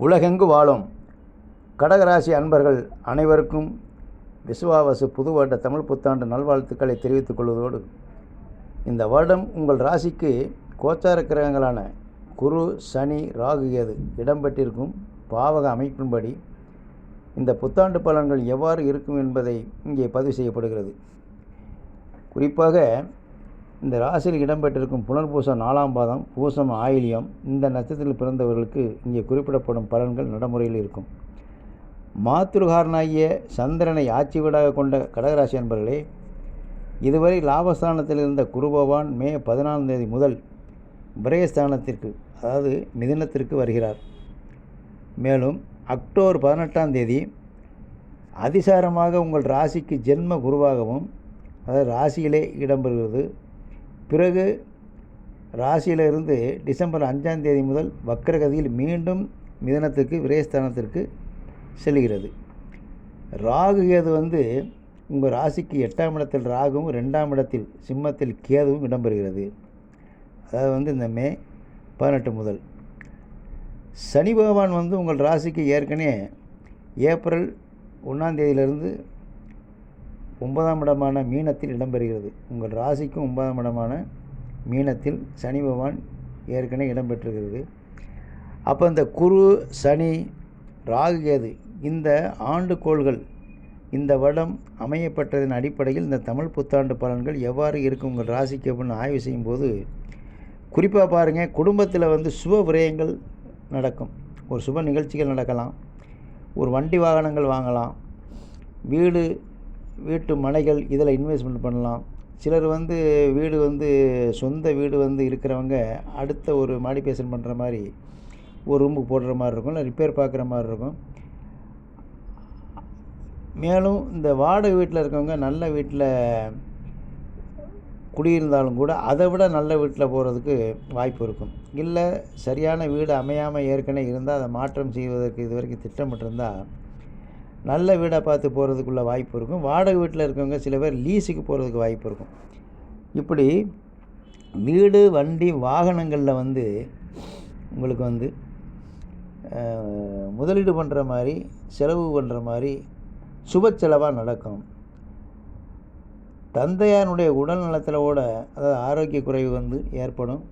உலகெங்கு வாழும் கடகராசி அன்பர்கள் அனைவருக்கும் விசுவாவசு புது வருட தமிழ் புத்தாண்டு நல்வாழ்த்துக்களை தெரிவித்துக் கொள்வதோடு, இந்த வருடம் உங்கள் ராசிக்கு கோச்சார கிரகங்களான குரு, சனி, ராகு, கேது இடம்பெற்றிருக்கும் பாவக அமைப்பின்படி இந்த புத்தாண்டு பலன்கள் எவ்வாறு இருக்கும் என்பதை இங்கே பதிவு செய்யப்படுகிறது. குறிப்பாக இந்த ராசியில் இடம்பெற்றிருக்கும் புனர்பூசம் 4ஆம் பாதம், பூசம், ஆயில்யம் இந்த நட்சத்திரத்தில் பிறந்தவர்களுக்கு இங்கே குறிப்பிடப்படும் பலன்கள் நடைமுறையில் இருக்கும். மாத்ருகாரனாகிய சந்திரனை ஆட்சி வீடாக கொண்ட கடகராசி அன்பர்களே, இதுவரை லாபஸ்தானத்தில் இருந்த குரு பகவான் மே 14ஆம் தேதி முதல் விரயஸ்தானத்திற்கு, அதாவது மிதுனத்திற்கு வருகிறார். மேலும் அக்டோபர் 18ஆம் தேதி அதிசாரமாக உங்கள் ராசிக்கு ஜென்ம குருவாகவும், அதாவது ராசியிலே இடம்பெறுகிறது. பிறகு ராசியிலிருந்து டிசம்பர் 5ஆம் தேதி முதல் வக்கரகதியில் மீண்டும் மிதுனத்திற்கு விரயஸ்தானத்திற்கு செல்கிறது. ராகு கேது உங்கள் ராசிக்கு 8ஆம் இடத்தில் ராகுவும் 2ஆம் இடத்தில் சிம்மத்தில் கேதுவும் இடம்பெறுகிறது. அதாவது இந்த மே 18 முதல். சனி பகவான் உங்கள் ராசிக்கு ஏற்கனவே ஏப்ரல் 1ஆம் தேதியிலிருந்து 9ஆம் இடமான மீனத்தில் இடம்பெறுகிறது. உங்கள் ராசிக்கும் 9ஆம் இடமான மீனத்தில் சனி பகவான் ஏற்கனவே இடம்பெற்றிருக்கிறது. அப்போ இந்த குரு, சனி, ராகு, கேது இந்த ஆண்டுகோள்கள் இந்த வருடம் அமையப்பட்டதன் அடிப்படையில் இந்த தமிழ் புத்தாண்டு பலன்கள் எவ்வாறு இருக்கும் உங்கள் ராசிக்கு அப்படின்னு ஆய்வு செய்யும்போது, குறிப்பாக பாருங்கள், குடும்பத்தில் சுப விரயங்கள் நடக்கும். ஒரு சுப நிகழ்ச்சிகள் நடக்கலாம். ஒரு வண்டி வாகனங்கள் வாங்கலாம். வீட்டு மனைகள் இதில் இன்வெஸ்ட்மெண்ட் பண்ணலாம். சிலர் வீடு சொந்த வீடு இருக்கிறவங்க அடுத்த ஒரு மாடிஃபிகேஷன் பண்ணுற மாதிரி ஒரு ரூமுக்கு போடுற மாதிரி இருக்கும், இல்லை ரிப்பேர் பார்க்குற மாதிரி இருக்கும். மேலும் இந்த வாடகை வீட்டில் இருக்கவங்க நல்ல வீட்டில் குடியிருந்தாலும் கூட அதை விட நல்ல வீட்டில் போகிறதுக்கு வாய்ப்பு இருக்கும். இல்லை சரியான வீடு அமையாமல் ஏற்கனவே இருந்தால் அதை மாற்றம் செய்வதற்கு இது வரைக்கும் திட்டமிட்டிருந்தால் நல்ல வீடாக பார்த்து போகிறதுக்குள்ள வாய்ப்பு இருக்கும். வாடகை வீட்டில் இருக்கவங்க சில பேர் லீஸுக்கு போகிறதுக்கு வாய்ப்பு இருக்கும். இப்படி வீடு, வண்டி, வாகனங்களில் உங்களுக்கு முதலீடு பண்ணுற மாதிரி, செலவு பண்ணுற மாதிரி சுப செலவாக நடக்கும். தந்தையாருடைய உடல் நலத்திலோட, அதாவது ஆரோக்கிய குறைவு ஏற்படும்.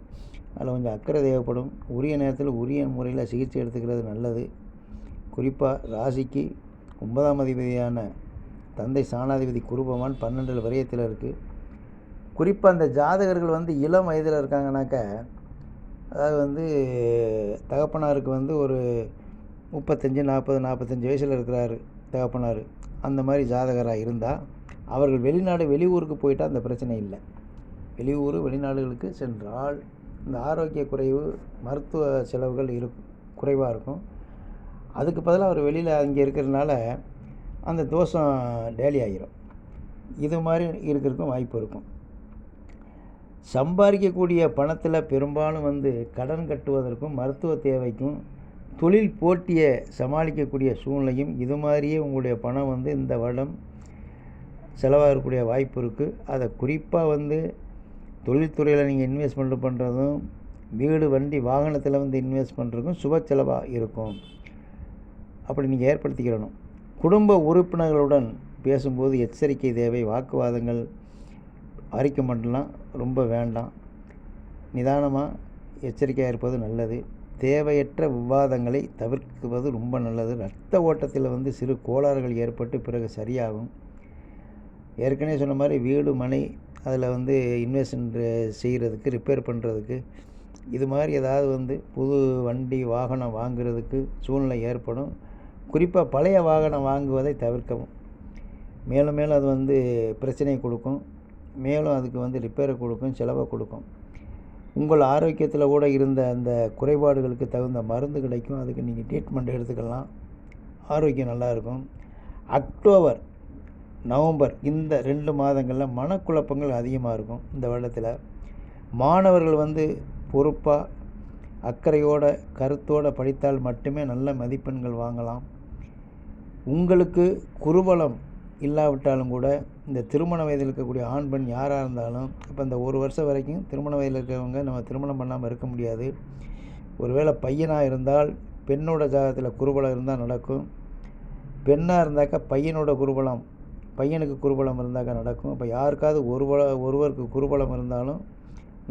அதில் கொஞ்சம் அக்கறை தேவைப்படும். உரிய நேரத்தில் உரிய முறையில் சிகிச்சை எடுத்துக்கிறது நல்லது. குறிப்பாக ராசிக்கு 9ஆம் அதிபதியான தந்தை சாணாதிபதி குரு பகவான் 12 விரயத்தில் இருக்குது. குறிப்பாக அந்த ஜாதகர்கள் இளம் வயதில் இருக்காங்கனாக்கா, அதாவது தகப்பனாருக்கு ஒரு 35, 40, 45 வயசில் இருக்கிறாரு தகப்பனார், அந்த மாதிரி ஜாதகராக இருந்தால் அவர்கள் வெளியூருக்கு போயிட்டால் அந்த பிரச்சனை இல்லை. வெளிநாடுகளுக்கு சென்றால் இந்த ஆரோக்கிய குறைவு, மருத்துவ செலவுகள் குறைவாக இருக்கும். அதுக்கு பதிலாக அவர் வெளியில் அங்கே இருக்கிறதுனால அந்த தோஷம் டேலி ஆகிரும். இது மாதிரி இருக்கிறதுக்கும் வாய்ப்பு இருக்கும். சம்பாதிக்கக்கூடிய பணத்தில் பெரும்பாலும் கடன் கட்டுவதற்கும், மருத்துவ தேவைக்கும், தொழில் போட்டியை சமாளிக்கக்கூடிய சூழ்நிலையும் இது மாதிரியே உங்களுடைய பணம் இந்த வருடம் செலவாகக்கூடிய வாய்ப்பு இருக்குது. அதை குறிப்பாக தொழில்துறையில் நீங்கள் இன்வெஸ்ட்மெண்ட் பண்ணுறதும், வீடு, வண்டி, வாகனத்தில் இன்வெஸ்ட் பண்ணுறதுக்கும் சுப செலவாக இருக்கும். அப்படி நீங்கள் ஏற்படுத்திக்கிறணும். குடும்ப உறுப்பினர்களுடன் பேசும்போது எச்சரிக்கை தேவை. வாக்குவாதங்கள், ஆர்கியூமெண்ட்லாம் ரொம்ப வேண்டாம். நிதானமாக எச்சரிக்கையாக இருப்பது நல்லது. தேவையற்ற விவாதங்களை தவிர்க்குவது ரொம்ப நல்லது. இரத்த ஓட்டத்தில் சிறு கோளாறுகள் ஏற்பட்டு பிறகு சரியாகும். ஏற்கனவே சொன்ன மாதிரி வீடு, மனை அதில் இன்வெஸ்ட்மெண்ட் செய்கிறதுக்கு, ரிப்பேர் பண்ணுறதுக்கு, இது மாதிரி ஏதாவது புது வண்டி, வாகனம் வாங்குறதுக்கு சூழ்நிலை ஏற்படும். குறிப்பாக பழைய வாகனம் வாங்குவதை தவிர்க்கவும். மேலும் அது பிரச்சனையை கொடுக்கும். மேலும் அதுக்கு ரிப்பேரை கொடுக்கும், செலவை கொடுக்கும். உங்கள் ஆரோக்கியத்தில் கூட இருந்த அந்த குறைபாடுகளுக்கு தகுந்த மருந்து கிடைக்கும். அதுக்கு நீங்கள் ட்ரீட்மெண்ட் எடுத்துக்கலாம். ஆரோக்கியம் நல்லாயிருக்கும். அக்டோபர், நவம்பர் இந்த 2 மாதங்களில் மனக்குழப்பங்கள் அதிகமாக இருக்கும். இந்த வருடத்தில் மாணவர்கள் பொறுப்பாக, அக்கறையோட, கருத்தோடு படித்தால் மட்டுமே நல்ல மதிப்பெண்கள் வாங்கலாம். உங்களுக்கு குருபலம் இல்லாவிட்டாலும் கூட இந்த திருமண வயதில் இருக்கக்கூடிய ஆண், பெண் யாராக இருந்தாலும், இப்போ இந்த 1 வருஷம் வரைக்கும் திருமண வயதில் இருக்கிறவங்க நம்ம திருமணம் பண்ணாமல் இருக்க முடியாது. ஒருவேளை பையனாக இருந்தால் பெண்ணோட ஜாதகத்தில் குருபலம் இருந்தால் நடக்கும். பெண்ணாக இருந்தாக்கா பையனோட குருபலம், பையனுக்கு குருபலம் இருந்தாக்கா நடக்கும். இப்போ யாருக்காவது ஒருவருக்கு குருபலம் இருந்தாலும்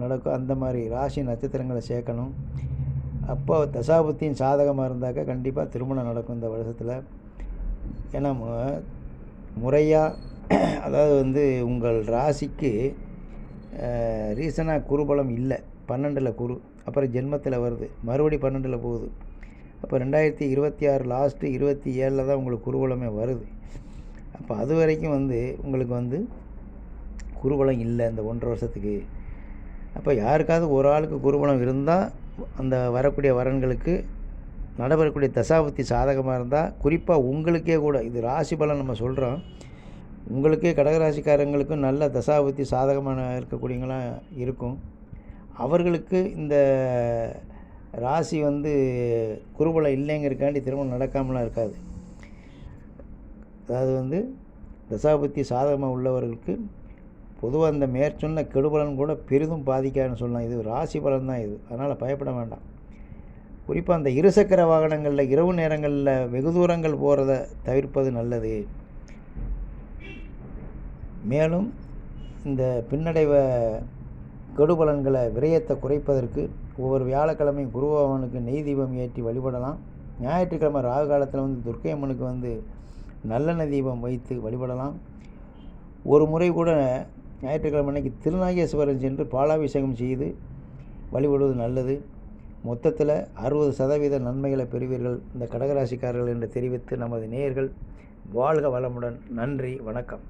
நடக்கும். அந்த மாதிரி ராசி நட்சத்திரங்களை சேர்க்கணும். அப்போ தசாபுத்தியும் சாதகமாக இருந்தாக்கா கண்டிப்பாக திருமணம் நடக்கும் இந்த வருஷத்தில். ஏன்னா முறையாக அதாவது உங்கள் ராசிக்கு ரீசனாக குருபலம் இல்லை, 12ல் குரு, அப்புறம் ஜென்மத்தில் வருது, மறுபடி 12ல் போகுது. அப்போ 2026 லாஸ்ட்டு 27 தான் உங்களுக்கு குருபலமே வருது. அப்போ அது வரைக்கும் உங்களுக்கு குருபலம் இல்லை இந்த 1.5 வருஷத்துக்கு. அப்போ யாருக்காவது ஒரு ஆளுக்கு குருபலம் இருந்தால் அந்த வரக்கூடிய வரன்களுக்கு நடைபெறக்கூடிய தசாபுத்தி சாதகமாக இருந்தால், குறிப்பாக உங்களுக்கே கூட, இது ராசி பலன் நம்ம சொல்கிறோம், உங்களுக்கே கடகராசிக்காரங்களுக்கும் நல்ல தசாபுத்தி சாதகமான இருக்கக்கூடியவங்களாம் இருக்கும். அவர்களுக்கு இந்த ராசி குருபலம் இல்லைங்கிறக்காண்டி திருமணம் நடக்காமலாம் இருக்காது. அதாவது தசாபுத்தி சாதகமாக உள்ளவர்களுக்கு பொதுவாக இந்த மேற்சொன்ன கெடுபலன் கூட பெரிதும் பாதிக்காதுன்னு சொல்லலாம். இது ராசி பலன் தான் இது, அதனால் பயப்பட வேண்டாம். குறிப்பாக அந்த இருசக்கர வாகனங்களில் இரவு நேரங்களில் வெகு தூரங்கள் போகிறத தவிர்ப்பது நல்லது. மேலும் இந்த பின்னடைவை கெடுபலன்களை விரயத்தை குறைப்பதற்கு ஒவ்வொரு வியாழக்கிழமையும் குருபகவானுக்கு நெய் தீபம் ஏற்றி வழிபடலாம். ஞாயிற்றுக்கிழமை ராகு காலத்தில் துர்க்கை அம்மனுக்கு நல்லெண்ணெய் தீபம் வைத்து வழிபடலாம். ஒரு முறை கூட ஞாயிற்றுக்கிழமை அன்னைக்கு திருநாகேஸ்வரம் சென்று பாலாபிஷேகம் செய்து வழிபடுவது நல்லது. மொத்தத்தில் 60% நன்மைகளை பெறுவீர்கள் இந்த கடகராசிக்காரர்கள் என்று தெரிவித்து நமது நேயர்கள் வாழ்க வளமுடன். நன்றி, வணக்கம்.